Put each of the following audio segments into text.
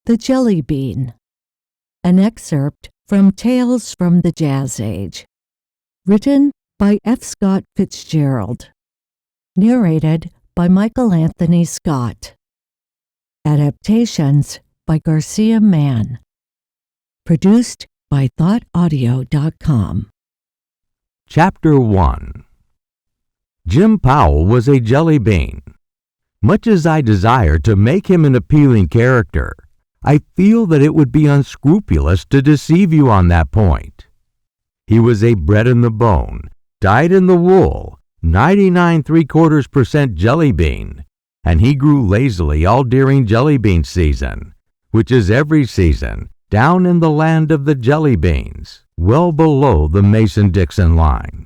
The Jelly Bean. An excerpt from Tales from the Jazz Age. Written by F. Scott Fitzgerald. Narrated by Michael Anthony Scott. Adaptations by Garcia Mann. Produced by thoughtaudio.com. Chapter 1. Jim Powell was a jelly bean. Much as I desire to make him an appealing character, I feel that it would be unscrupulous to deceive you on that point. He was a bred in the bone, dyed in the wool, 99 3/4% jelly bean, and he grew lazily all during jelly bean season, which is every season, down in the land of the jelly beans, well below the Mason-Dixon line.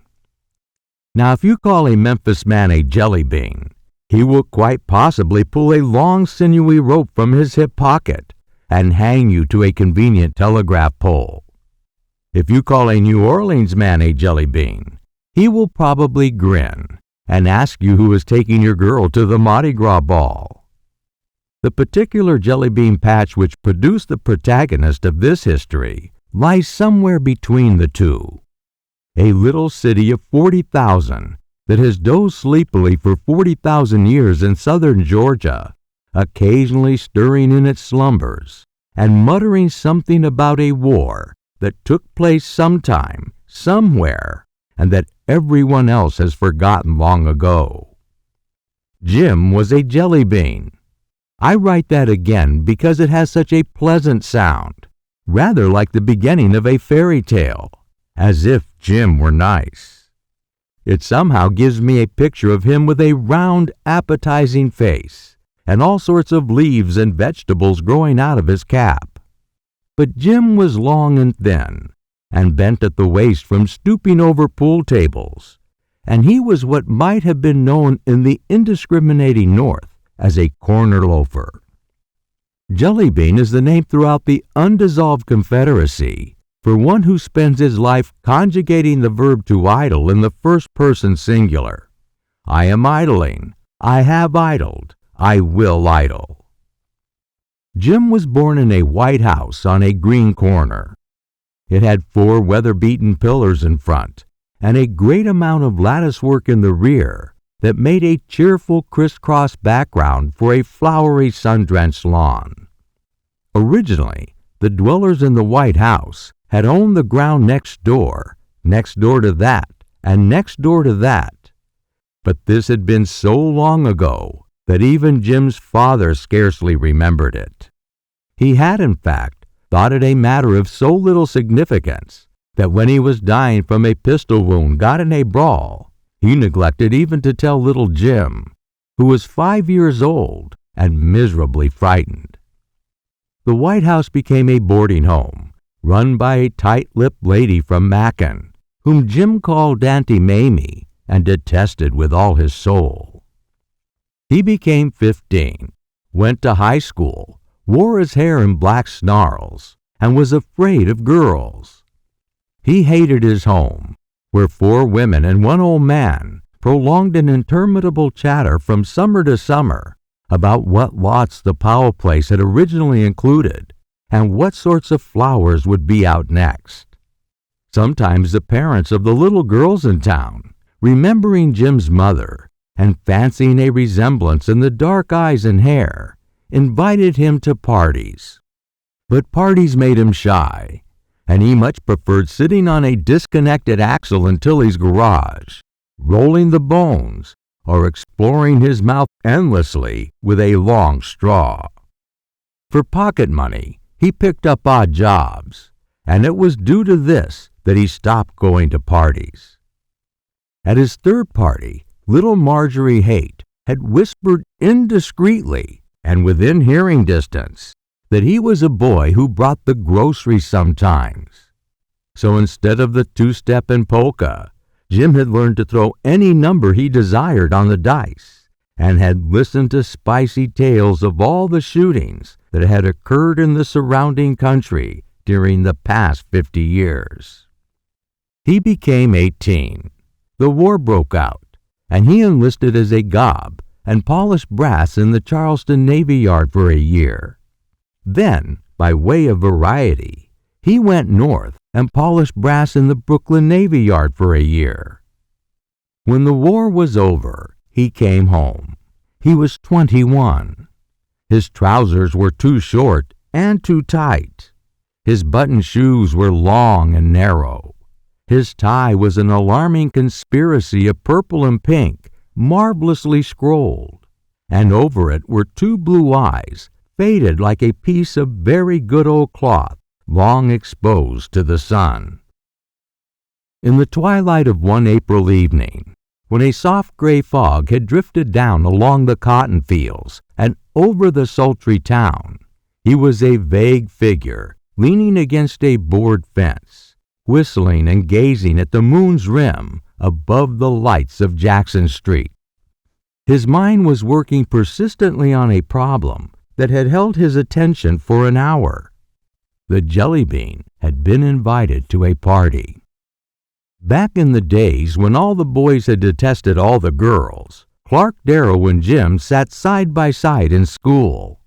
Now, if you call a Memphis man a jelly bean, he will quite possibly pull a long sinewy rope from his hip pocket and hang you to a convenient telegraph pole. If you call a New Orleans man a jelly bean, he will probably grin and ask you who is taking your girl to the Mardi Gras ball. The particular jelly bean patch which produced the protagonist of this history lies somewhere between the two. A little city of 40,000 that has dozed sleepily for 40,000 years in southern Georgia, occasionally stirring in its slumbers and muttering something about a war that took place sometime, somewhere, and that everyone else has forgotten long ago. Jim was a jelly bean. I write that again because it has such a pleasant sound, rather like the beginning of a fairy tale, as if Jim were nice. It somehow gives me a picture of him with a round, appetizing face, and all sorts of leaves and vegetables growing out of his cap. But Jim was long and thin, and bent at the waist from stooping over pool tables, and he was what might have been known in the indiscriminating North as a corner loafer. Jelly bean is the name throughout the undissolved Confederacy for one who spends his life conjugating the verb to idle in the first person singular. I am idling, I have idled, I will idle. Jim was born in a white house on a green corner. It had 4 weather-beaten pillars in front and a great amount of lattice work in the rear that made a cheerful crisscross background for a flowery sun-drenched lawn. Originally, the dwellers in the white house had owned the ground next door to that, and next door to that. But this had been so long ago that even Jim's father scarcely remembered it. He had, in fact, thought it a matter of so little significance that when he was dying from a pistol wound got in a brawl, he neglected even to tell little Jim, who was 5 years old and miserably frightened. The White House became a boarding home, run by a tight-lipped lady from Macon, whom Jim called Auntie Mamie and detested with all his soul. He became 15, went to high school, wore his hair in black snarls, and was afraid of girls. He hated his home, where 4 women and 1 old man prolonged an interminable chatter from summer to summer about what lots the Powell place had originally included and what sorts of flowers would be out next. Sometimes the parents of the little girls in town, remembering Jim's mother and fancying a resemblance in the dark eyes and hair, invited him to parties. But parties made him shy, and he much preferred sitting on a disconnected axle in Tilly's garage, rolling the bones, or exploring his mouth endlessly with a long straw. For pocket money, he picked up odd jobs, and it was due to this that he stopped going to parties. At his 3rd party, little Marjorie Haight had whispered indiscreetly and within hearing distance that he was a boy who brought the groceries sometimes. So instead of the 2-step and polka, Jim had learned to throw any number he desired on the dice and had listened to spicy tales of all the shootings that had occurred in the surrounding country during the past 50 years. He became 18. The war broke out, and he enlisted as a gob and polished brass in the Charleston Navy Yard for a year. Then, by way of variety, he went north and polished brass in the Brooklyn Navy Yard for a year. When the war was over, he came home. He was 21. His trousers were too short and too tight. His button shoes were long and narrow. His tie was an alarming conspiracy of purple and pink, marvelously scrolled, and over it were two blue eyes, faded like a piece of very good old cloth, long exposed to the sun. In the twilight of one April evening, when a soft gray fog had drifted down along the cotton fields and over the sultry town, he was a vague figure leaning against a board fence, whistling and gazing at the moon's rim above the lights of Jackson Street. His mind was working persistently on a problem that had held his attention for an hour. The Jelly Bean had been invited to a party. Back in the days when all the boys had detested all the girls, Clark Darrow and Jim sat side by side in school.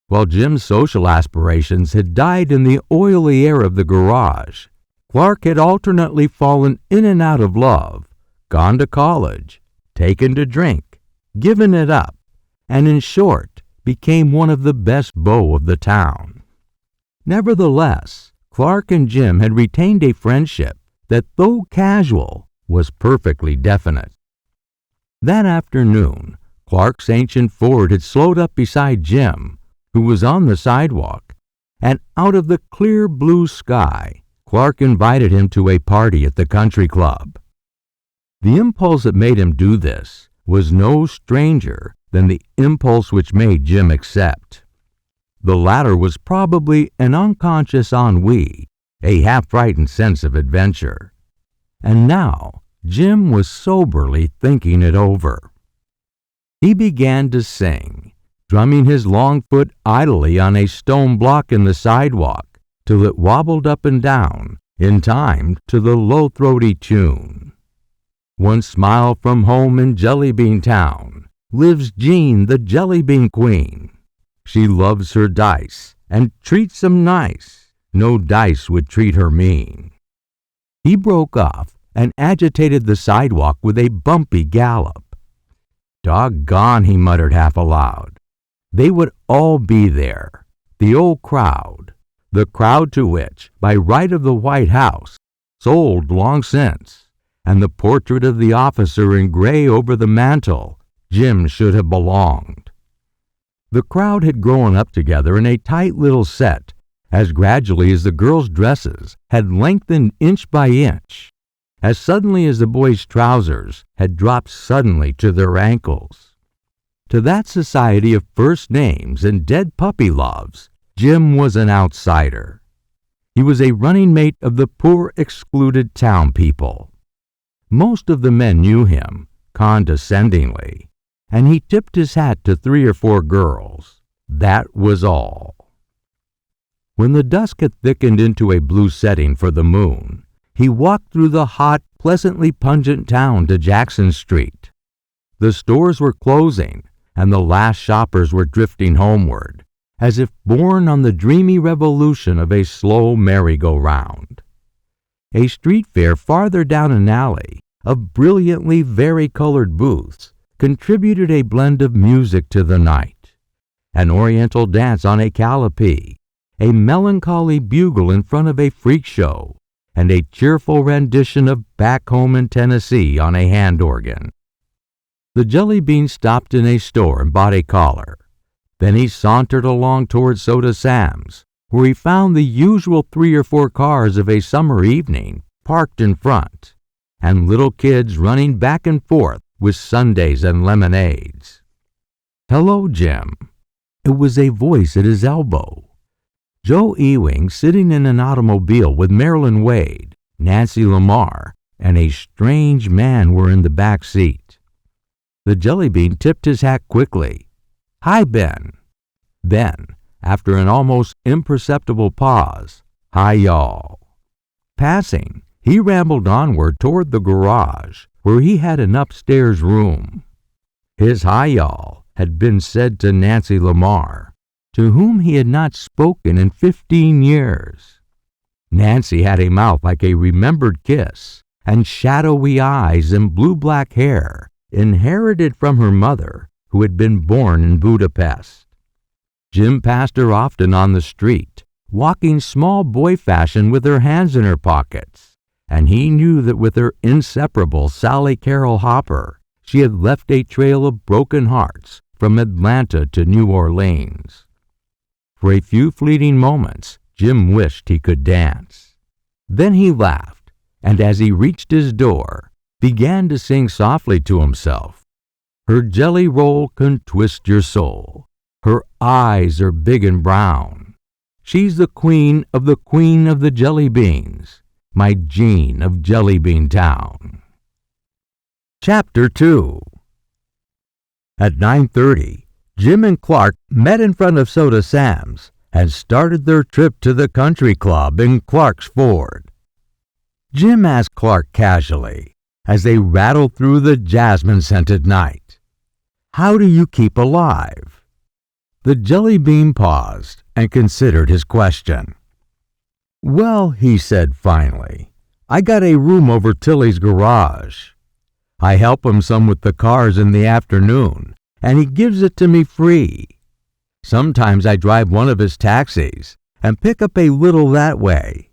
While Jim's social aspirations had died in the oily air of the garage, Clark had alternately fallen in and out of love, gone to college, taken to drink, given it up, and in short, became one of the best beaux of the town. Nevertheless, Clark and Jim had retained a friendship that, though casual, was perfectly definite. That afternoon, Clark's ancient Ford had slowed up beside Jim, who was on the sidewalk, and out of the clear blue sky, Clark invited him to a party at the country club. The impulse that made him do this was no stranger than the impulse which made Jim accept. The latter was probably an unconscious ennui, a half-frightened sense of adventure. And now Jim was soberly thinking it over. He began to sing, drumming his long foot idly on a stone block in the sidewalk till it wobbled up and down in time to the low-throaty tune. One smile from home in Jelly Bean Town lives Jean, the Jelly Bean Queen. She loves her dice and treats them nice. No dice would treat her mean. He broke off and agitated the sidewalk with a bumpy gallop. Doggone, he muttered half aloud. They would all be there, the old crowd, the crowd to which, by right of the White House, sold long since, and the portrait of the officer in gray over the mantel, Jim should have belonged. The crowd had grown up together in a tight little set, as gradually as the girls' dresses had lengthened inch by inch, as suddenly as the boys' trousers had dropped suddenly to their ankles. To that society of first names and dead puppy loves, Jim was an outsider. He was a running mate of the poor excluded town people. Most of the men knew him, condescendingly, and he tipped his hat to 3 or 4 girls. That was all. When the dusk had thickened into a blue setting for the moon, he walked through the hot, pleasantly pungent town to Jackson Street. The stores were closing, and the last shoppers were drifting homeward, as if borne on the dreamy revolution of a slow merry-go-round. A street fair farther down an alley of brilliantly vari-colored booths contributed a blend of music to the night. An oriental dance on a calliope, a melancholy bugle in front of a freak show, and a cheerful rendition of Back Home in Tennessee on a hand organ. The Jelly Bean stopped in a store and bought a collar. Then he sauntered along toward Soda Sam's, where he found the usual 3 or 4 cars of a summer evening parked in front, and little kids running back and forth with sundaes and lemonades. "Hello, Jim." It was a voice at his elbow. Joe Ewing, sitting in an automobile with Marilyn Wade, Nancy Lamar, and a strange man were in the back seat. The Jelly Bean tipped his hat quickly. "Hi, Ben." Then, after an almost imperceptible pause, "Hi, y'all." Passing, he rambled onward toward the garage, where he had an upstairs room. His "hi, y'all" had been said to Nancy Lamar. to whom he had not spoken in 15 years. Nancy had a mouth like a remembered kiss, and shadowy eyes and blue-black hair, inherited from her mother, who had been born in Budapest. Jim passed her often on the street, walking small boy fashion with her hands in her pockets, and he knew that with her inseparable Sally Carol Hopper, she had left a trail of broken hearts from Atlanta to New Orleans. For a few fleeting moments, Jim wished he could dance. Then he laughed, and as he reached his door, began to sing softly to himself. Her jelly roll can twist your soul. Her eyes are big and brown. She's the queen of the jelly beans, my Jean of Jelly Bean Town. Chapter 2. At 9:30, Jim and Clark met in front of Soda Sam's and started their trip to the country club in Clark's Ford. Jim asked Clark casually, as they rattled through the jasmine-scented night, "How do you keep alive?" The jelly bean paused and considered his question. "Well," he said finally, "I got a room over Tilly's garage. I help him some with the cars in the afternoon, and he gives it to me free. Sometimes I drive one of his taxis and pick up a little that way.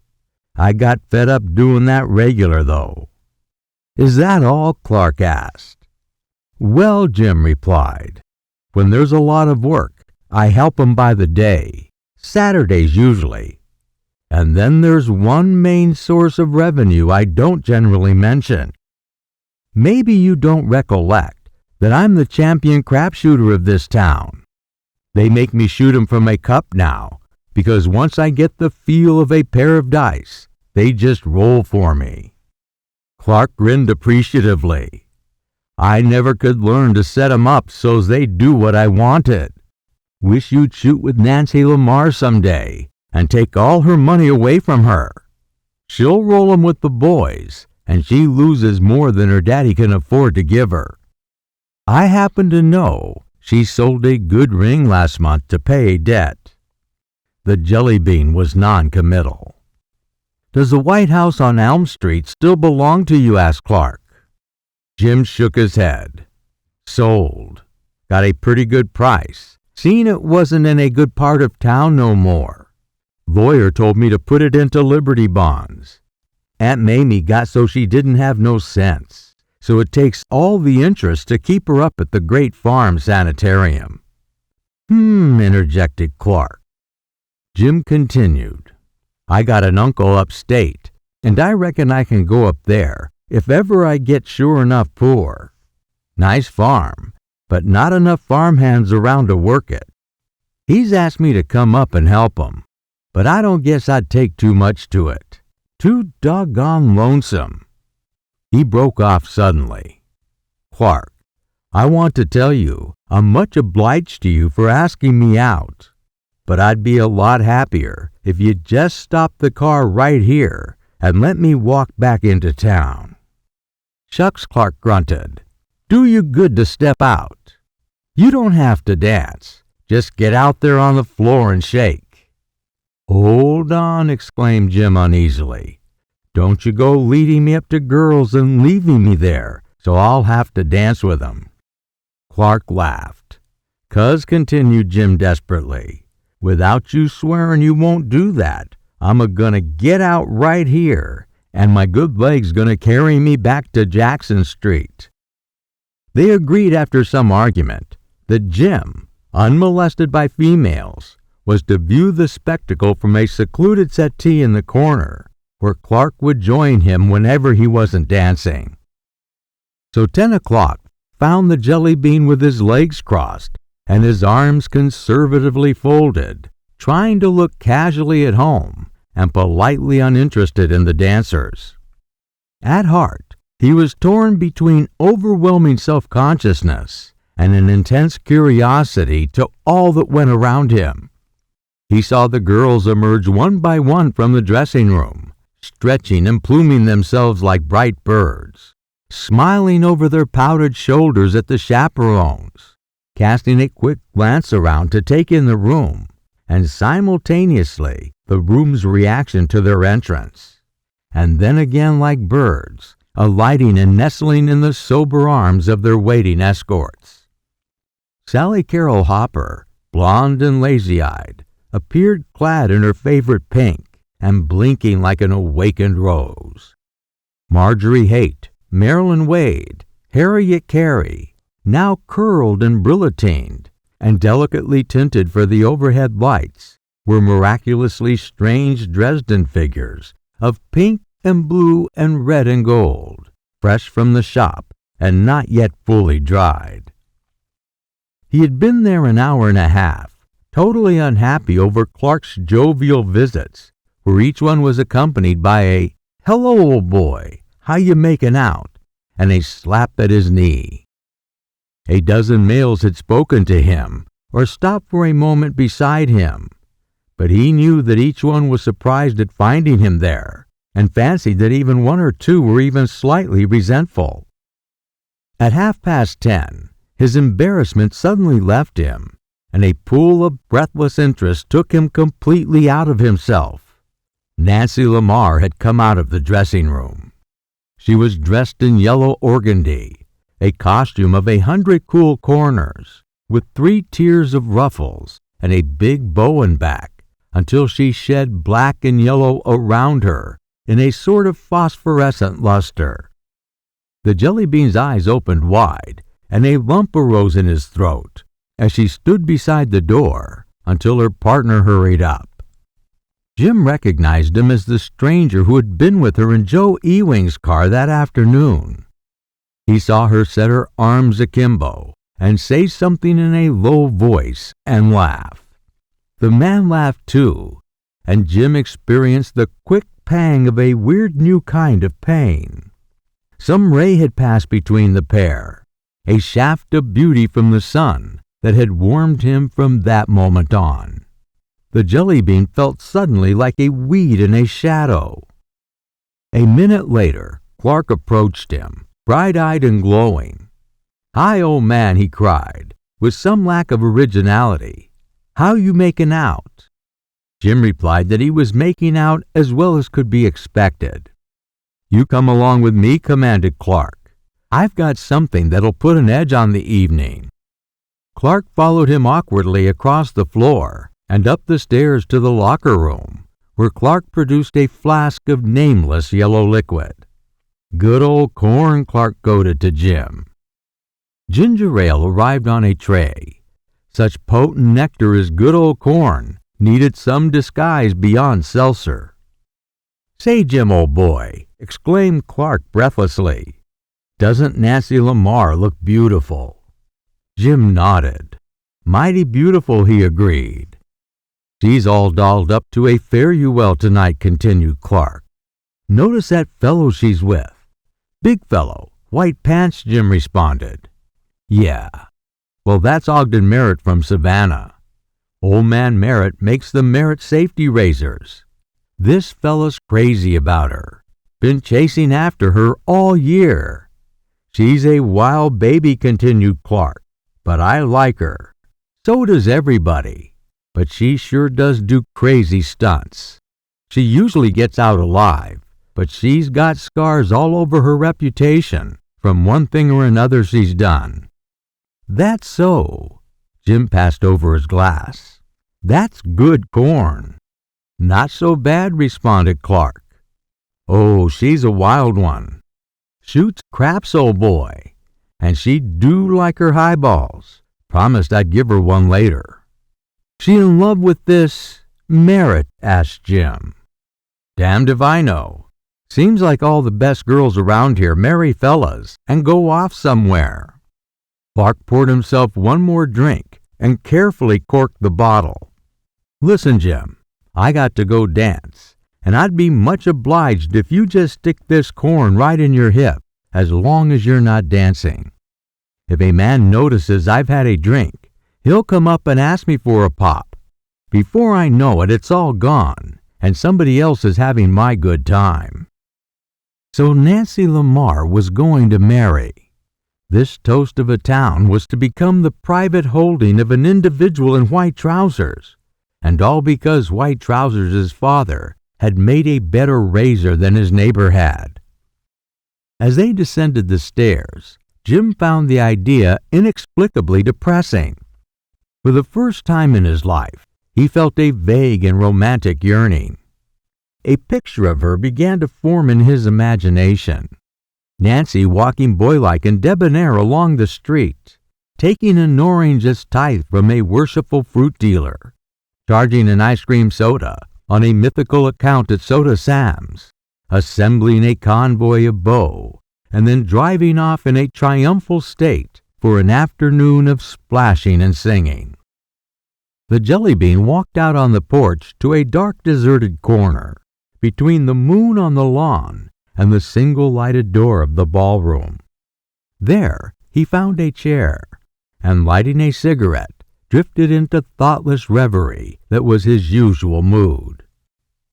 I got fed up doing that regular, though." "Is that all?" Clark asked. "Well," Jim replied, "when there's a lot of work, I help him by the day, Saturdays usually. And then there's one main source of revenue I don't generally mention. Maybe you don't recollect that I'm the champion crapshooter of this town. They make me shoot 'em from a cup now, because once I get the feel of a pair of dice, they just roll for me." Clark grinned appreciatively. "I never could learn to set 'em up so's they do what I wanted. Wish you'd shoot with Nancy Lamar someday and take all her money away from her. She'll roll 'em with the boys, and she loses more than her daddy can afford to give her. I happen to know she sold a good ring last month to pay a debt." The jelly bean was non-committal. "Does the White House on Elm Street still belong to you?" asked Clark. Jim shook his head. "Sold. Got a pretty good price, seeing it wasn't in a good part of town no more. Lawyer told me to put it into Liberty bonds. Aunt Mamie got so she didn't have no sense, so it takes all the interest to keep her up at the Great Farm Sanitarium." Interjected Clark. Jim continued, "I got an uncle upstate, and I reckon I can go up there if ever I get sure enough poor. Nice farm, but not enough farmhands around to work it. He's asked me to come up and help him, but I don't guess I'd take too much to it. Too doggone lonesome." He broke off suddenly. "Clark, I want to tell you I'm much obliged to you for asking me out, but I'd be a lot happier if you'd just stop the car right here and let me walk back into town." "Shucks," Clark grunted. "Do you good to step out. You don't have to dance. Just get out there on the floor and shake." "Hold on," exclaimed Jim uneasily. "Don't you go leading me up to girls and leaving me there, so I'll have to dance with 'em." Clark laughed. "'Cause," continued Jim desperately, "without you swearing you won't do that, I'm a-gonna get out right here, and my good leg's gonna carry me back to Jackson Street." They agreed after some argument that Jim, unmolested by females, was to view the spectacle from a secluded settee in the corner, where Clark would join him whenever he wasn't dancing. So 10 o'clock found the jelly bean with his legs crossed and his arms conservatively folded, trying to look casually at home and politely uninterested in the dancers. At heart, he was torn between overwhelming self-consciousness and an intense curiosity to all that went around him. He saw the girls emerge one by one from the dressing room, stretching and pluming themselves like bright birds, smiling over their powdered shoulders at the chaperones, casting a quick glance around to take in the room, and simultaneously the room's reaction to their entrance, and then again like birds, alighting and nestling in the sober arms of their waiting escorts. Sally Carol Hopper, blonde and lazy-eyed, appeared clad in her favorite pink and blinking like an awakened rose. Marjorie Haight, Marilyn Wade, Harriet Carey, now curled and brilliantined and delicately tinted for the overhead lights, were miraculously strange Dresden figures of pink and blue and red and gold, fresh from the shop and not yet fully dried. He had been there an hour and a half, totally unhappy over Clark's jovial visits, where each one was accompanied by a "Hello, old boy, how you making out?" and a slap at his knee. A dozen males had spoken to him or stopped for a moment beside him, but he knew that each one was surprised at finding him there and fancied that even one or two were even slightly resentful. At 10:30, his embarrassment suddenly left him, and a pool of breathless interest took him completely out of himself. Nancy Lamar had come out of the dressing room. She was dressed in yellow organdy, a costume of 100 cool corners, with 3 tiers of ruffles and a big bow and back, until she shed black and yellow around her in a sort of phosphorescent luster. The Jelly Bean's eyes opened wide, and a lump arose in his throat as she stood beside the door until her partner hurried up. Jim recognized him as the stranger who had been with her in Joe Ewing's car that afternoon. He saw her set her arms akimbo and say something in a low voice and laugh. The man laughed too, and Jim experienced the quick pang of a weird new kind of pain. Some ray had passed between the pair, a shaft of beauty from the sun that had warmed him from that moment on. The Jelly Bean felt suddenly like a weed in a shadow. A minute later, Clark approached him, bright-eyed and glowing. "Hi, old man," he cried, with some lack of originality. "How you making out?" Jim replied that he was making out as well as could be expected. "You come along with me," commanded Clark. "I've got something that'll put an edge on the evening." Clark followed him awkwardly across the floor and up the stairs to the locker room, where Clark produced a flask of nameless yellow liquid. "Good old corn," Clark goaded to Jim. Ginger ale arrived on a tray. Such potent nectar as good old corn needed some disguise beyond seltzer. "Say, Jim, old boy," exclaimed Clark breathlessly, "doesn't Nancy Lamar look beautiful?" Jim nodded. "Mighty beautiful," he agreed. "She's all dolled up to a fare-you-well tonight," continued Clark. "Notice that fellow she's with." "Big fellow, white pants," Jim responded. "Yeah. Well, that's Ogden Merritt from Savannah. Old man Merritt makes the Merritt safety razors. This fella's crazy about her. Been chasing after her all year. She's a wild baby," continued Clark, "but I like her. So does everybody. But she sure does do crazy stunts. She usually gets out alive, but she's got scars all over her reputation from one thing or another she's done." "That's so." Jim passed over his glass. "That's good corn." "Not so bad," responded Clark. "Oh, she's a wild one. Shoots craps, old boy. And she do like her highballs. Promised I'd give her one later." "She in love with this Merritt?" asked Jim. "Damned if I know. Seems like all the best girls around here marry fellas and go off somewhere." Clark poured himself one more drink and carefully corked the bottle. "Listen, Jim, I got to go dance, and I'd be much obliged if you just stick this corn right in your hip as long as you're not dancing. If a man notices I've had a drink, he'll come up and ask me for a pop. Before I know it, it's all gone, and somebody else is having my good time." So Nancy Lamar was going to marry. This toast of a town was to become the private holding of an individual in white trousers, and all because White Trousers' father had made a better razor than his neighbor had. As they descended the stairs, Jim found the idea inexplicably depressing. For the first time in his life, he felt a vague and romantic yearning. A picture of her began to form in his imagination. Nancy walking boylike and debonair along the street, taking an orange as tithe from a worshipful fruit dealer, charging an ice cream soda on a mythical account at Soda Sam's, assembling a convoy of beaux, and then driving off in a triumphal state for an afternoon of splashing and singing. The Jelly Bean walked out on the porch to a dark, deserted corner, between the moon on the lawn and the single-lighted door of the ballroom. There he found a chair, and lighting a cigarette, drifted into thoughtless reverie that was his usual mood.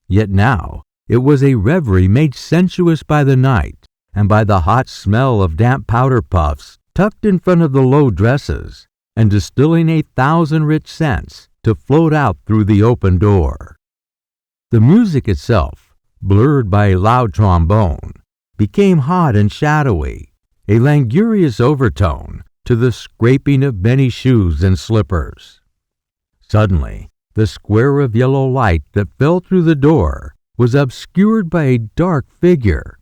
Yet now it was a reverie made sensuous by the night and by the hot smell of damp powder puffs tucked in front of the low dresses and distilling 1,000 rich scents to float out through the open door. The music itself, blurred by a loud trombone, became hot and shadowy, a languorous overtone to the scraping of many shoes and slippers. Suddenly, the square of yellow light that fell through the door was obscured by a dark figure.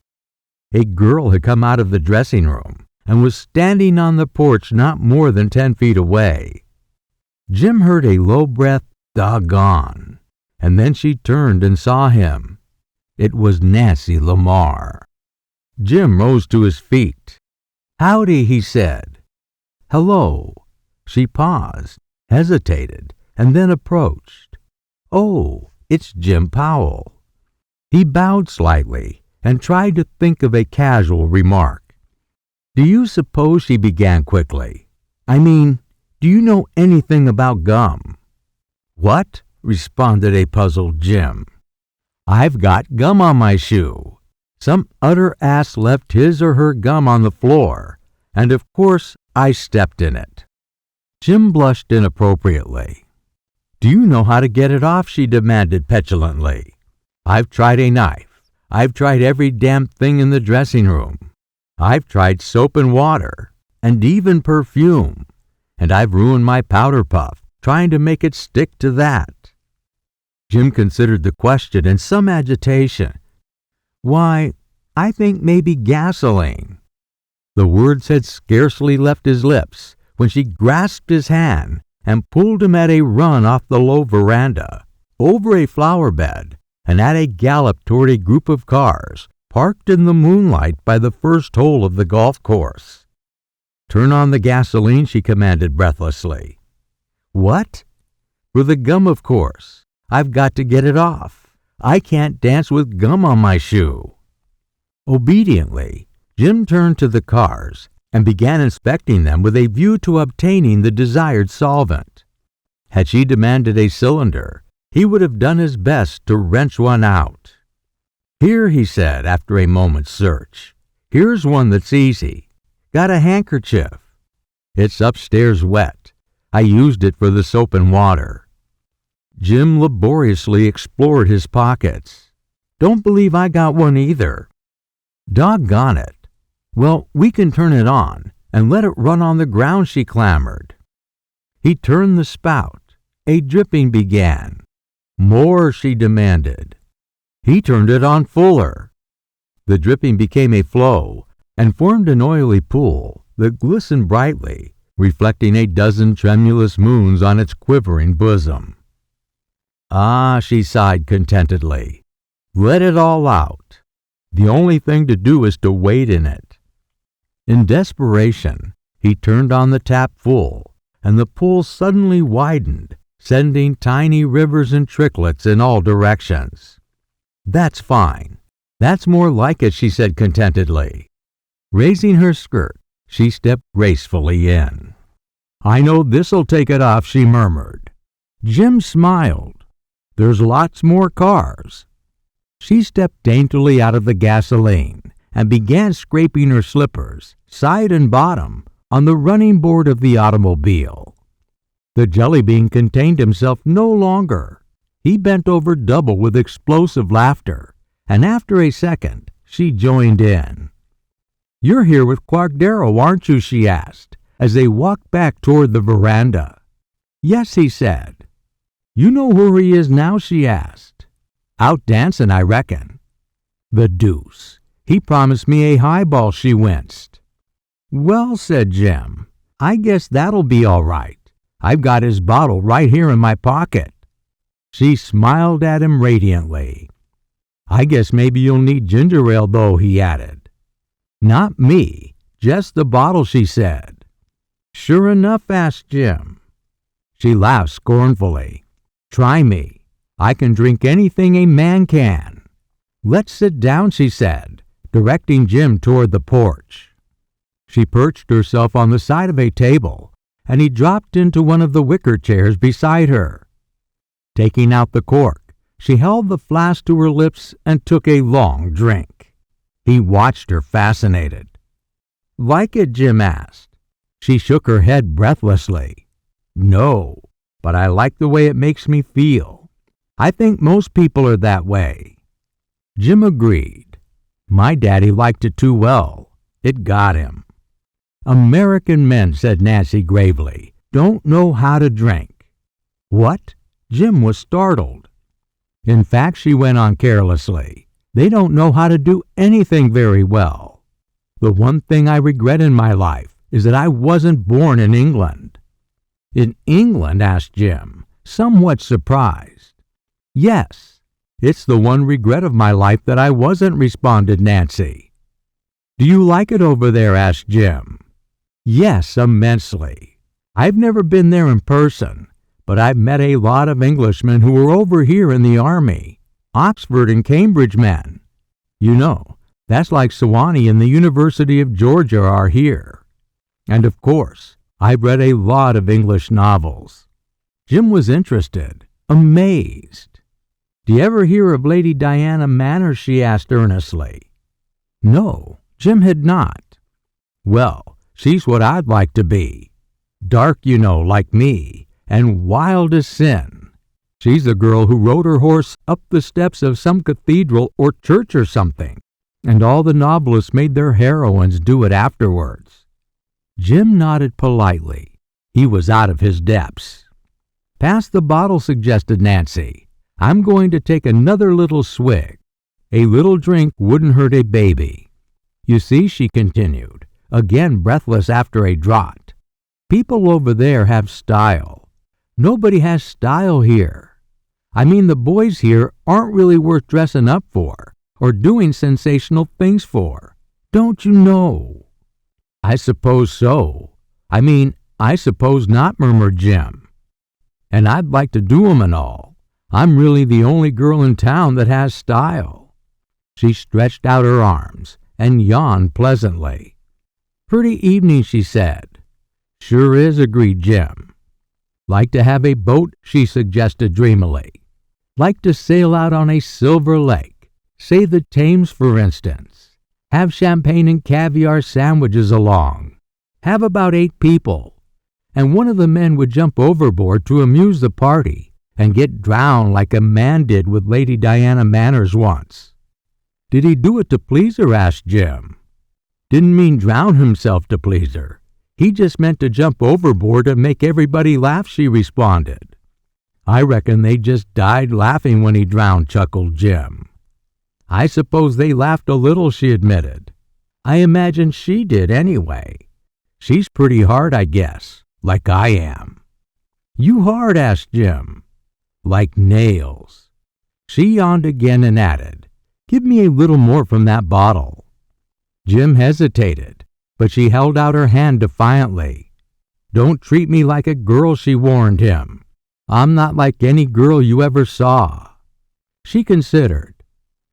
A girl had come out of the dressing room and was standing on the porch not more than 10 feet away. Jim heard a low-breathed "doggone," and then she turned and saw him. It was Nancy Lamar. Jim rose to his feet. "Howdy," he said. "Hello." She paused, hesitated, and then approached. "Oh, it's Jim Powell." He bowed slightly and tried to think of a casual remark. "Do you suppose," she began quickly, do you know anything about gum?" "What?" responded a puzzled Jim. "I've got gum on my shoe. Some utter ass left his or her gum on the floor, and of course I stepped in it." Jim blushed inappropriately. "Do you know how to get it off?" she demanded petulantly. "I've tried a knife. I've tried every damn thing in the dressing room. I've tried soap and water, and even perfume, and I've ruined my powder puff trying to make it stick to that." Jim considered the question in some agitation. "Why, I think maybe gasoline." The words had scarcely left his lips when she grasped his hand and pulled him at a run off the low veranda, over a flower bed, and at a gallop toward a group of cars parked in the moonlight by the first hole of the golf course. "Turn on the gasoline," she commanded breathlessly. "What?" "For the gum, of course. I've got to get it off. I can't dance with gum on my shoe." Obediently, Jim turned to the cars and began inspecting them with a view to obtaining the desired solvent. Had she demanded a cylinder, he would have done his best to wrench one out. "Here," he said after a moment's search. "Here's one that's easy. Got a handkerchief. It's upstairs wet. I used it for the soap and water." Jim laboriously explored his pockets. "Don't believe I got one either." "Doggone it. Well, we can turn it on and let it run on the ground," she clamored. He turned the spout. A dripping began. "More," she demanded. He turned it on fuller. The dripping became a flow and formed an oily pool that glistened brightly, reflecting a dozen tremulous moons on its quivering bosom. "Ah," she sighed contentedly. "Let it all out. The only thing to do is to wait in it." In desperation, he turned on the tap full, and the pool suddenly widened, sending tiny rivers and tricklets in all directions. "That's fine. That's more like it," she said contentedly. Raising her skirt, she stepped gracefully in. "I know this'll take it off," she murmured. Jim smiled. "There's lots more cars." She stepped daintily out of the gasoline and began scraping her slippers, side and bottom, on the running board of the automobile. The jelly bean contained himself no longer. He bent over double with explosive laughter, and after a second, she joined in. "You're here with Clark Darrow, aren't you?" she asked, as they walked back toward the veranda. "Yes," he said. "You know where he is now?" she asked. "Out dancing, I reckon." "The deuce. He promised me a highball," she winced. "Well," said Jim, "I guess that'll be all right. I've got his bottle right here in my pocket." She smiled at him radiantly. "I guess maybe you'll need ginger ale, though," he added. "Not me, just the bottle," she said. "Sure enough?" asked Jim. She laughed scornfully. "Try me. I can drink anything a man can." "Let's sit down," she said, directing Jim toward the porch. She perched herself on the side of a table, and he dropped into one of the wicker chairs beside her. Taking out the cork, she held the flask to her lips and took a long drink. He watched her fascinated. "Like it?" Jim asked. She shook her head breathlessly. "No, but I like the way it makes me feel. I think most people are that way." Jim agreed. "My daddy liked it too well. It got him." "American men," said Nancy gravely, "don't know how to drink." "What?" Jim was startled. "In fact," she went on carelessly, "they don't know how to do anything very well. The one thing I regret in my life is that I wasn't born in England." "In England?" asked Jim, somewhat surprised. "Yes, it's the one regret of my life that I wasn't," responded Nancy. "Do you like it over there?" asked Jim. "Yes, immensely. I've never been there in person, but I've met a lot of Englishmen who were over here in the army, Oxford and Cambridge men. You know, that's like Sewanee and the University of Georgia are here. And of course, I've read a lot of English novels." Jim was interested, amazed. "Do you ever hear of Lady Diana Manners?" she asked earnestly. No, Jim had not. "Well, she's what I'd like to be. Dark, you know, like me, and wild as sin. She's the girl who rode her horse up the steps of some cathedral or church or something, and all the novelists made their heroines do it afterwards." Jim nodded politely. He was out of his depths. "Pass the bottle," suggested Nancy. "I'm going to take another little swig. A little drink wouldn't hurt a baby. You see," she continued, again breathless after a draught, "people over there have style. Nobody has style here. I mean, the boys here aren't really worth dressing up for or doing sensational things for. Don't you know?" "I suppose so. I suppose not," murmured Jim. "And I'd like to do 'em and all. I'm really the only girl in town that has style." She stretched out her arms and yawned pleasantly. "Pretty evening," she said. "Sure is," agreed Jim. "Like to have a boat?" she suggested dreamily. "Like to sail out on a silver lake, say the Thames, for instance. Have champagne and caviar sandwiches along. Have about 8 people. And one of the men would jump overboard to amuse the party and get drowned like a man did with Lady Diana Manners once." "Did he do it to please her?" asked Jim. "Didn't mean drown himself to please her. He just meant to jump overboard and make everybody laugh," she responded. "I reckon they just died laughing when he drowned," chuckled Jim. "I suppose they laughed a little," she admitted. "I imagine she did anyway. She's pretty hard, I guess, like I am." "You hard?" asked Jim. "Like nails." She yawned again and added, "Give me a little more from that bottle." Jim hesitated, but she held out her hand defiantly. "Don't treat me like a girl," she warned him. "I'm not like any girl you ever saw." She considered.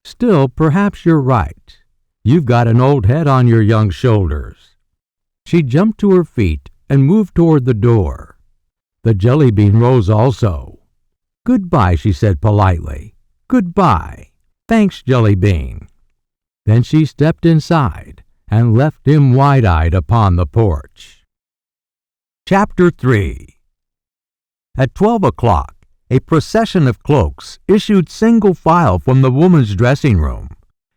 "Still, perhaps you're right. You've got an old head on your young shoulders." She jumped to her feet and moved toward the door. The jelly bean rose also. "Goodbye," she said politely. "Goodbye. Thanks, Jelly Bean." Then she stepped inside and left him wide-eyed upon the porch. Chapter 3 At 12 o'clock, a procession of cloaks issued single file from the woman's dressing room,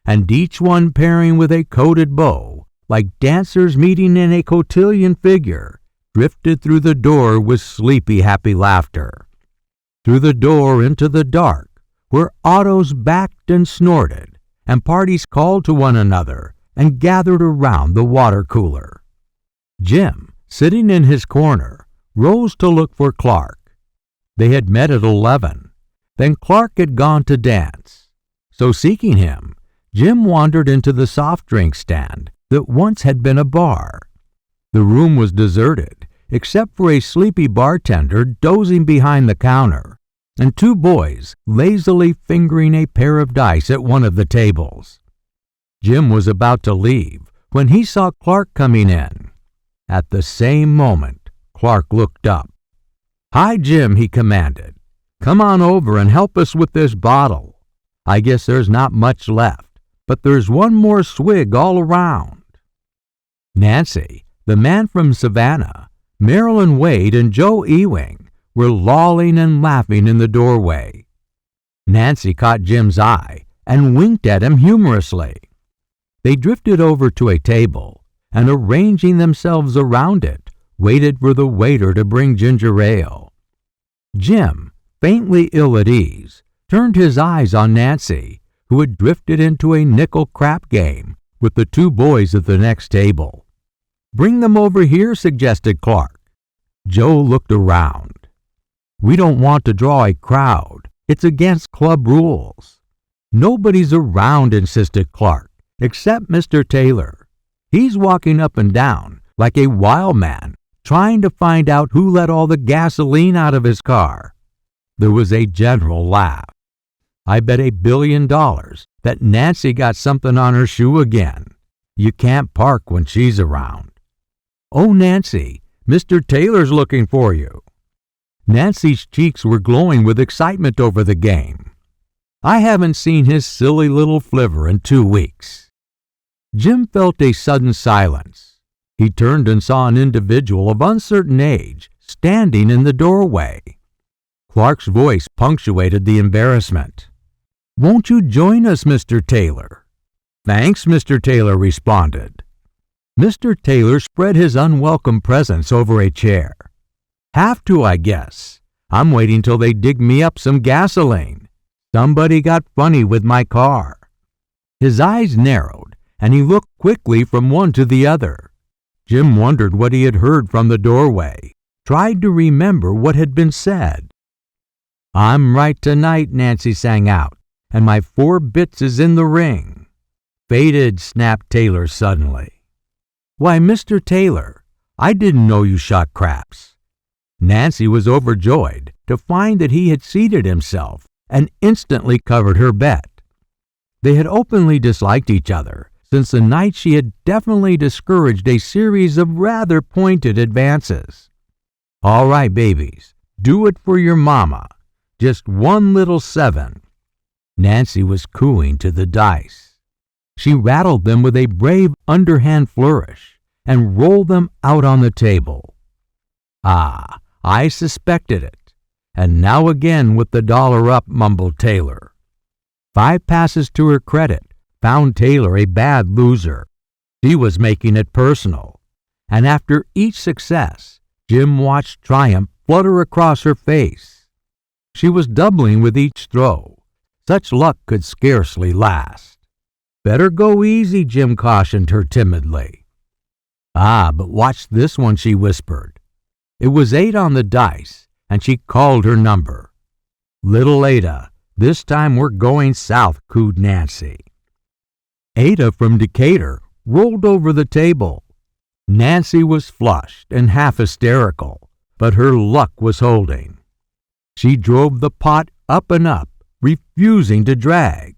and each one pairing with a coated bow, like dancers meeting in a cotillion figure, drifted through the door with sleepy, happy laughter. Through the door into the dark, where autos backed and snorted, and parties called to one another and gathered around the water cooler. Jim, sitting in his corner, rose to look for Clark. They had met at 11. Then Clark had gone to dance. So seeking him, Jim wandered into the soft drink stand that once had been a bar. The room was deserted, except for a sleepy bartender dozing behind the counter, and two boys lazily fingering a pair of dice at one of the tables. Jim was about to leave when he saw Clark coming in. At the same moment, Clark looked up. "Hi, Jim," he commanded. "Come on over and help us with this bottle. I guess there's not much left, but there's one more swig all around." Nancy, the man from Savannah, Marilyn Wade, and Joe Ewing were lolling and laughing in the doorway. Nancy caught Jim's eye and winked at him humorously. They drifted over to a table and, arranging themselves around it, waited for the waiter to bring ginger ale. Jim, faintly ill at ease, turned his eyes on Nancy, who had drifted into a nickel crap game with the two boys at the next table. "Bring them over here," suggested Clark. Joe looked around. "We don't want to draw a crowd. It's against club rules." "Nobody's around," insisted Clark, "except Mr. Taylor. He's walking up and down like a wild man, trying to find out who let all the gasoline out of his car." There was a general laugh. "I bet $1 billion that Nancy got something on her shoe again. You can't park when she's around." "Oh, Nancy, Mr. Taylor's looking for you." Nancy's cheeks were glowing with excitement over the game. "I haven't seen his silly little flivver in 2 weeks." Jim felt a sudden silence. He turned and saw an individual of uncertain age standing in the doorway. Clark's voice punctuated the embarrassment. "Won't you join us, Mr. Taylor?" "Thanks," Mr. Taylor responded. Mr. Taylor spread his unwelcome presence over a chair. "Have to, I guess. I'm waiting till they dig me up some gasoline. Somebody got funny with my car." His eyes narrowed, and he looked quickly from one to the other. Jim wondered what he had heard from the doorway, tried to remember what had been said. "I'm right tonight," Nancy sang out, "and my 4 bits is in the ring." "Faded," snapped Taylor suddenly. "Why, Mr. Taylor, I didn't know you shot craps." Nancy was overjoyed to find that he had seated himself and instantly covered her bet. They had openly disliked each other since the night she had definitely discouraged a series of rather pointed advances. "All right, babies, do it for your mama. Just 1 little 7. Nancy was cooing to the dice. She rattled them with a brave underhand flourish and rolled them out on the table. "Ah, I suspected it. And now again with the dollar up," mumbled Taylor. 5 passes to her credit found Taylor a bad loser. She was making it personal. And after each success, Jim watched triumph flutter across her face. She was doubling with each throw. Such luck could scarcely last. "Better go easy," Jim cautioned her timidly. "Ah, but watch this one," she whispered. It was 8 on the dice, and she called her number. "Little Ada, this time we're going south," cooed Nancy. Ada from Decatur rolled over the table. Nancy was flushed and half hysterical, but her luck was holding. She drove the pot up and up, refusing to drag.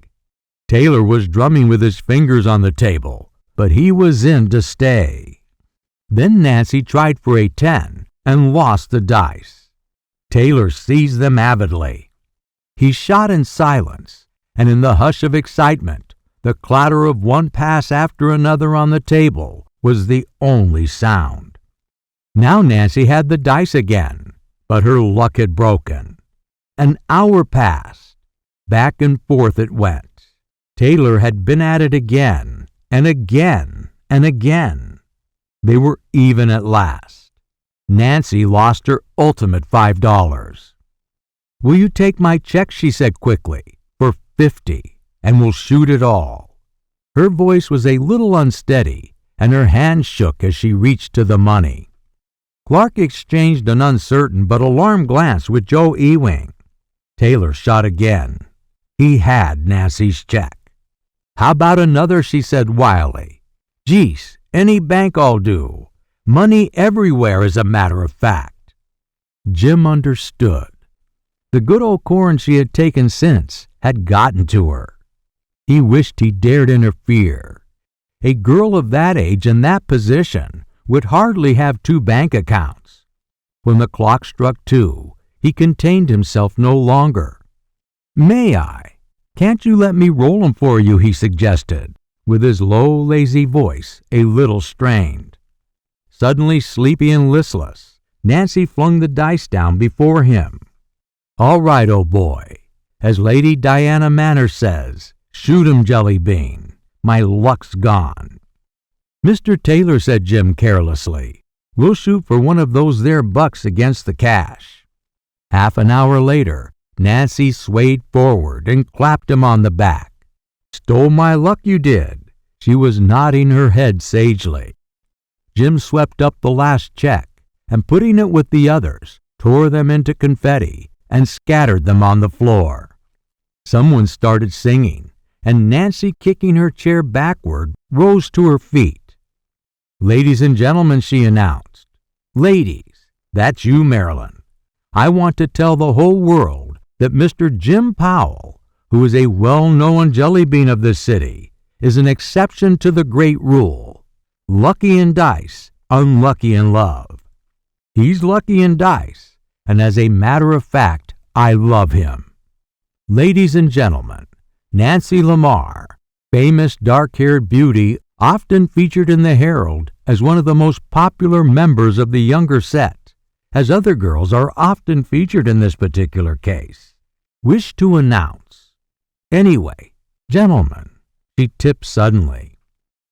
Taylor was drumming with his fingers on the table, but he was in to stay. Then Nancy tried for a 10 and lost the dice. Taylor seized them avidly. He shot in silence, and in the hush of excitement, the clatter of one pass after another on the table was the only sound. Now Nancy had the dice again, But her luck had broken. An hour passed. Back and forth it went. Taylor had been at it again, and again, and again. They were even at last. Nancy lost her ultimate $5. "Will you take my check," she said quickly, "for 50, and we'll shoot it all." Her voice was a little unsteady, and her hand shook as she reached to the money. Clark exchanged an uncertain but alarmed glance with Joe Ewing. Taylor shot again. He had Nancy's check. "How about another?" she said wildly. "Geez, any bank'll do. Money everywhere, as a matter of fact." Jim understood. The good old corn she had taken since had gotten to her. He wished he dared interfere. A girl of that age and that position would hardly have 2 bank accounts. When the clock struck 2, he contained himself no longer. "May I? Can't you let me roll 'em for you?" he suggested, with his low, lazy voice a little strained. Suddenly sleepy and listless, Nancy flung the dice down before him. "All right, old boy. As Lady Diana Manners says, shoot 'em, Jelly Bean. My luck's gone." "Mr. Taylor," said Jim carelessly, "we'll shoot for one of those there bucks against the cash." Half an hour later, Nancy swayed forward and clapped him on the back. "Stole my luck, you did." She was nodding her head sagely. Jim swept up the last check and, putting it with the others, tore them into confetti and scattered them on the floor. Someone started singing, and Nancy, kicking her chair backward, rose to her feet. "Ladies and gentlemen," she announced. "Ladies, that's you, Marilyn. I want to tell the whole world that Mr. Jim Powell, who is a well-known jelly bean of this city, is an exception to the great rule. Lucky in dice, unlucky in love. He's lucky in dice, and as a matter of fact, I love him. Ladies and gentlemen, Nancy Lamar, famous dark-haired beauty, often featured in the Herald as one of the most popular members of the younger set, as other girls are often featured in this particular case, wish to announce. Anyway, gentlemen," she tipped suddenly.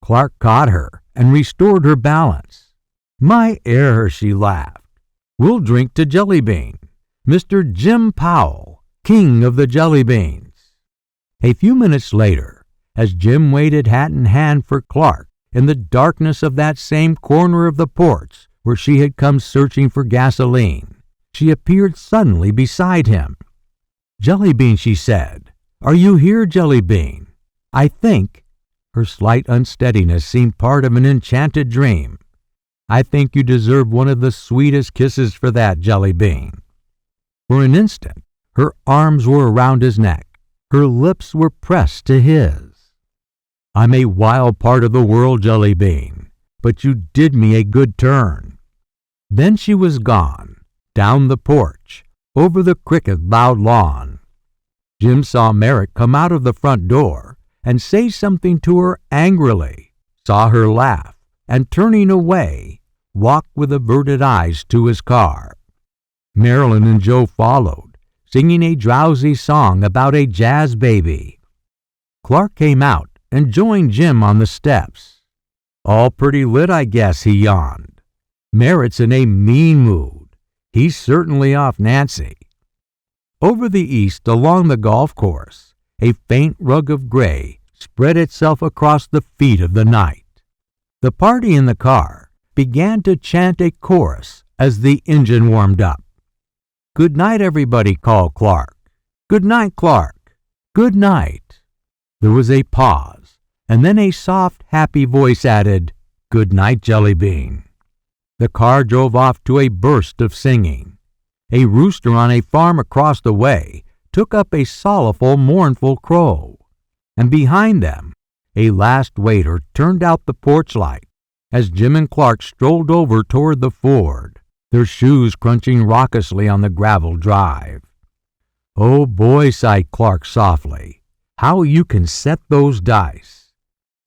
Clark caught her and restored her balance. "My error," she laughed. "We'll drink to Jelly Bean, Mr. Jim Powell, king of the jelly beans." A few minutes later, as Jim waited hat in hand for Clark in the darkness of that same corner of the porch where she had come searching for gasoline, she appeared suddenly beside him. "Jelly Bean," she said. "Are you here, Jelly Bean? I think," her slight unsteadiness seemed part of an enchanted dream, "I think you deserve one of the sweetest kisses for that, Jelly Bean." For an instant, her arms were around his neck. Her lips were pressed to his. "I'm a wild part of the world, Jelly Bean, but you did me a good turn." Then she was gone, down the porch, over the cricket-bowed lawn. Jim saw Merritt come out of the front door and say something to her angrily, saw her laugh, and turning away, walk with averted eyes to his car. Marilyn and Joe followed, singing a drowsy song about a jazz baby. Clark came out and joined Jim on the steps. "All pretty lit, I guess," he yawned. "Merritt's in a mean mood. He's certainly off Nancy." Over the east, along the golf course, a faint rug of gray spread itself across the feet of the night. The party in the car began to chant a chorus as the engine warmed up. "Good night, everybody," called Clark. "Good night, Clark. Good night." There was a pause, and then a soft, happy voice added, "Good night, Jelly Bean." The car drove off to a burst of singing. A rooster on a farm across the way took up a sorrowful, mournful crow, and behind them, a last waiter turned out the porch light as Jim and Clark strolled over toward the Ford, their shoes crunching raucously on the gravel drive. "Oh boy," sighed Clark softly, "how you can set those dice."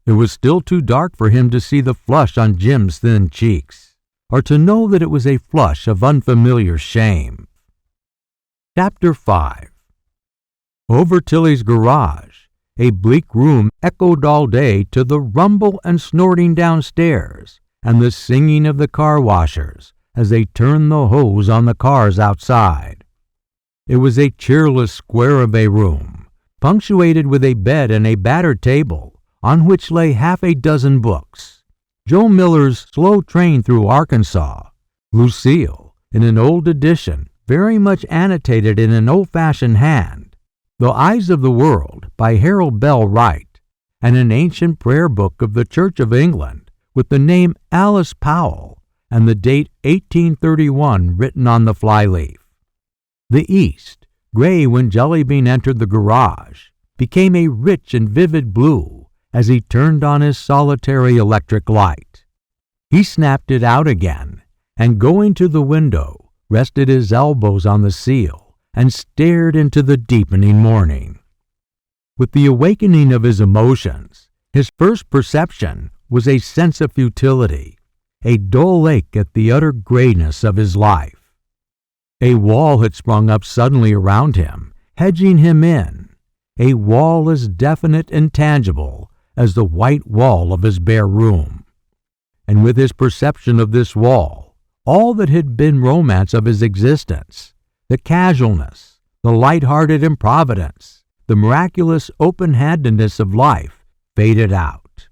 It was still too dark for him to see the flush on Jim's thin cheeks. or to know that it was a flush of unfamiliar shame. Chapter 5. Over Tilly's garage, a bleak room echoed all day to the rumble and snorting downstairs and the singing of the car washers as they turned the hose on the cars outside. It was a cheerless square of a room, punctuated with a bed and a battered table, on which lay half a dozen books. Joe Miller's Slow Train Through Arkansas, Lucille, in an old edition, very much annotated in an old-fashioned hand, The Eyes of the World by Harold Bell Wright, and an ancient prayer book of the Church of England with the name Alice Powell and the date 1831 written on the flyleaf. The east, gray when Jellybean entered the garage, became a rich and vivid blue as he turned on his solitary electric light. He snapped it out again, and going to the window, rested his elbows on the sill and stared into the deepening morning. With the awakening of his emotions, his first perception was a sense of futility, a dull ache at the utter grayness of his life. A wall had sprung up suddenly around him, hedging him in, a wall as definite and tangible as the white wall of his bare room. And with his perception of this wall, all that had been romance of his existence, the casualness, the light-hearted improvidence, the miraculous open-handedness of life, faded out.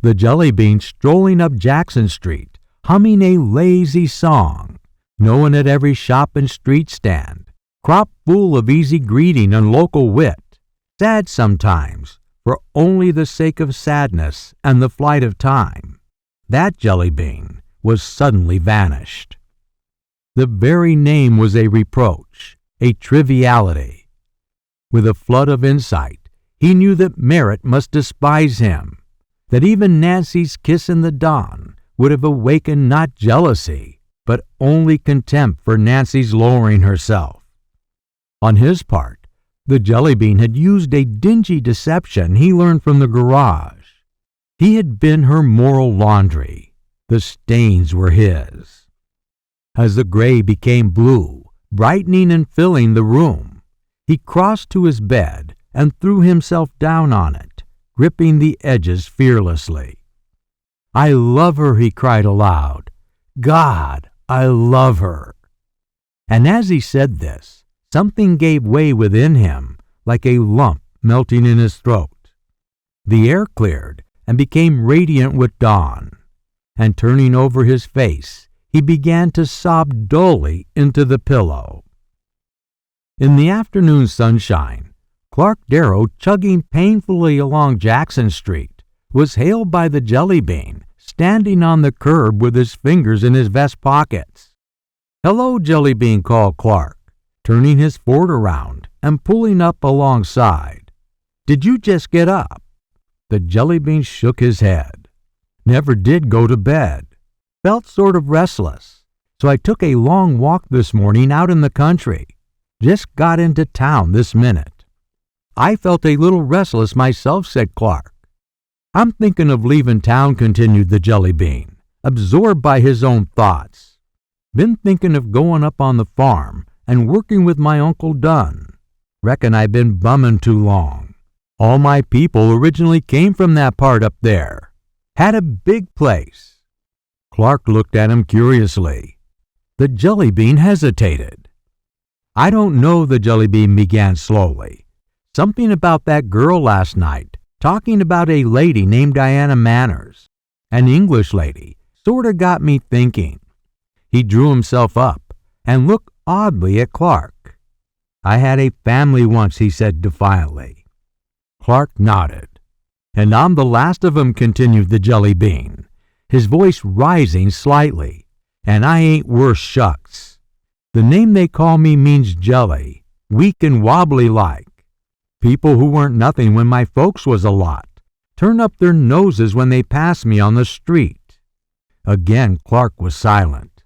The Jellybean strolling up Jackson Street, humming a lazy song, known at every shop and street stand, crop full of easy greeting and local wit, sad sometimes, for only the sake of sadness and the flight of time, that Jellybean was suddenly vanished. The very name was a reproach, a triviality. With a flood of insight, he knew that Merritt must despise him, that even Nancy's kiss in the dawn would have awakened not jealousy, but only contempt for Nancy's lowering herself. On his part, the Jellybean had used a dingy deception he learned from the garage. He had been her moral laundry. The stains were his. As the gray became blue, brightening and filling the room, he crossed to his bed and threw himself down on it, gripping the edges fearlessly. "I love her," he cried aloud. "God, I love her." And as he said this, something gave way within him, like a lump melting in his throat. The air cleared and became radiant with dawn, and turning over his face, he began to sob dully into the pillow. In the afternoon sunshine, Clark Darrow, chugging painfully along Jackson Street, was hailed by the Jellybean, standing on the curb with his fingers in his vest pockets. "Hello, Jellybean," called Clark, turning his Ford around and pulling up alongside. "Did you just get up?" The Jellybean shook his head. "Never did go to bed. Felt sort of restless, so I took a long walk this morning out in the country. Just got into town this minute." "I felt a little restless myself," said Clark. "I'm thinking of leaving town," continued the Jellybean, absorbed by his own thoughts. "Been thinking of going up on the farm and working with my Uncle Dunn. Reckon I've been bumming too long. All my people originally came from that part up there. Had a big place." Clark looked at him curiously. The Jellybean hesitated. "I don't know," the Jellybean began slowly. "Something about that girl last night, talking about a lady named Diana Manners, an English lady, sorta got me thinking." He drew himself up and looked oddly at Clark. "I had a family once," he said defiantly. Clark nodded. "And I'm the last of 'em," continued the Jellybean, his voice rising slightly, "and I ain't worth shucks. The name they call me means jelly, weak and wobbly like. People who weren't nothing when my folks was a lot turn up their noses when they pass me on the street." Again Clark was silent.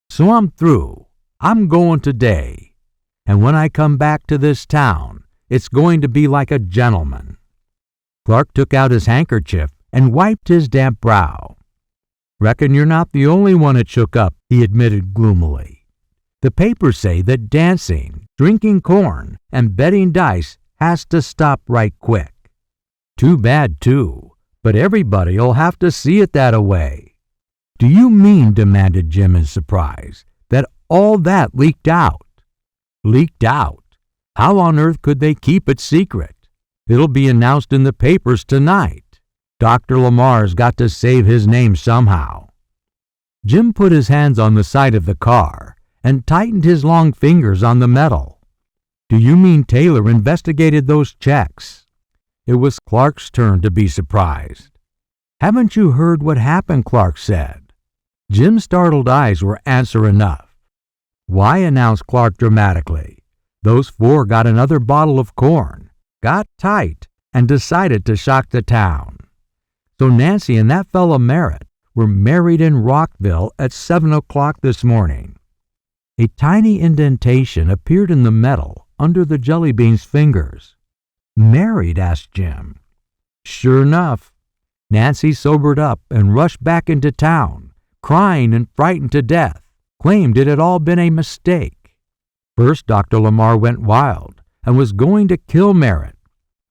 "So I'm through. I'm going today. And when I come back to this town, it's going to be like a gentleman." Clark took out his handkerchief and wiped his damp brow. Reckon you're not the only one it shook up, he admitted gloomily. The papers say that dancing, drinking corn, and betting dice has to stop right quick. Too bad, too, but everybody'll have to see it that-a-way. Do you mean, demanded Jim in surprise, that all that leaked out? Leaked out? How on earth could they keep it secret? It'll be announced in the papers tonight. Dr. Lamar's got to save his name somehow. Jim put his hands on the side of the car and tightened his long fingers on the metal. Do you mean Taylor investigated those checks? It was Clark's turn to be surprised. Haven't you heard what happened? Clark said. Jim's startled eyes were answer enough. Why? Announced Clark dramatically. Those four got another bottle of corn, got tight, and decided to shock the town. So Nancy and that fellow Merritt were married in Rockville at 7 o'clock this morning. A tiny indentation appeared in the metal under the jelly bean's fingers. Married? Asked Jim. Sure enough. Nancy sobered up and rushed back into town, crying and frightened to death, claimed it had all been a mistake. First, Dr. Lamar went wild and was going to kill Merritt,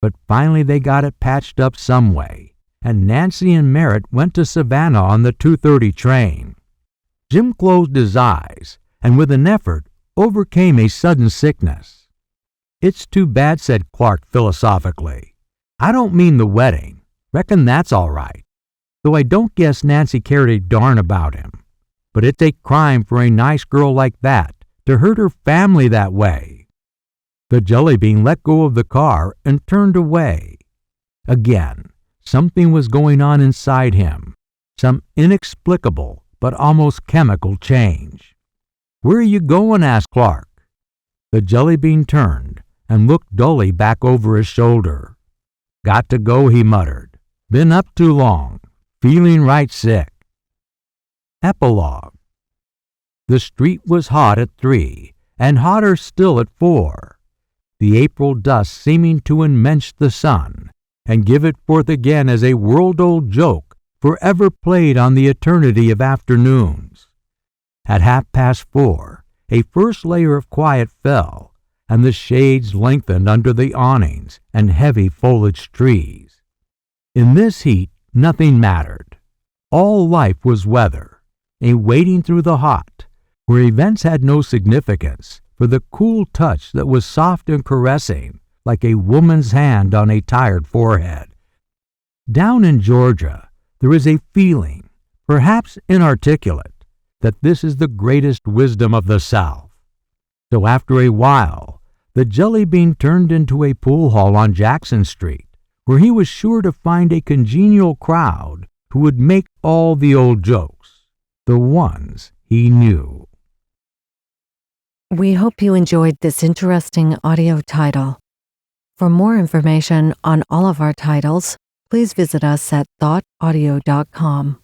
but finally they got it patched up some way, and Nancy and Merritt went to Savannah on the 2:30 train. Jim closed his eyes and with an effort overcame a sudden sickness. It's too bad, said Clark philosophically. I don't mean the wedding. Reckon that's all right, though I don't guess Nancy cared a darn about him. But it's a crime for a nice girl like that to hurt her family that way. The jelly bean let go of the car and turned away. Again, something was going on inside him, some inexplicable but almost chemical change. Where are you going? Asked Clark. The jelly bean turned and looked dully back over his shoulder. Got to go, he muttered. Been up too long, feeling right sick. Epilogue. The street was hot at 3, and hotter still at 4, the April dust seeming to enmensch the sun and give it forth again as a world-old joke forever played on the eternity of afternoons. At 4:30, a first layer of quiet fell, and the shades lengthened under the awnings and heavy foliaged trees. In this heat, nothing mattered. All life was weather, a wading through the hot, where events had no significance for the cool touch that was soft and caressing like a woman's hand on a tired forehead. Down in Georgia, there is a feeling, perhaps inarticulate, that this is the greatest wisdom of the South. So after a while, the jelly bean turned into a pool hall on Jackson Street, where he was sure to find a congenial crowd who would make all the old jokes, the ones he knew. We hope you enjoyed this interesting audio title. For more information on all of our titles, please visit us at thoughtaudio.com.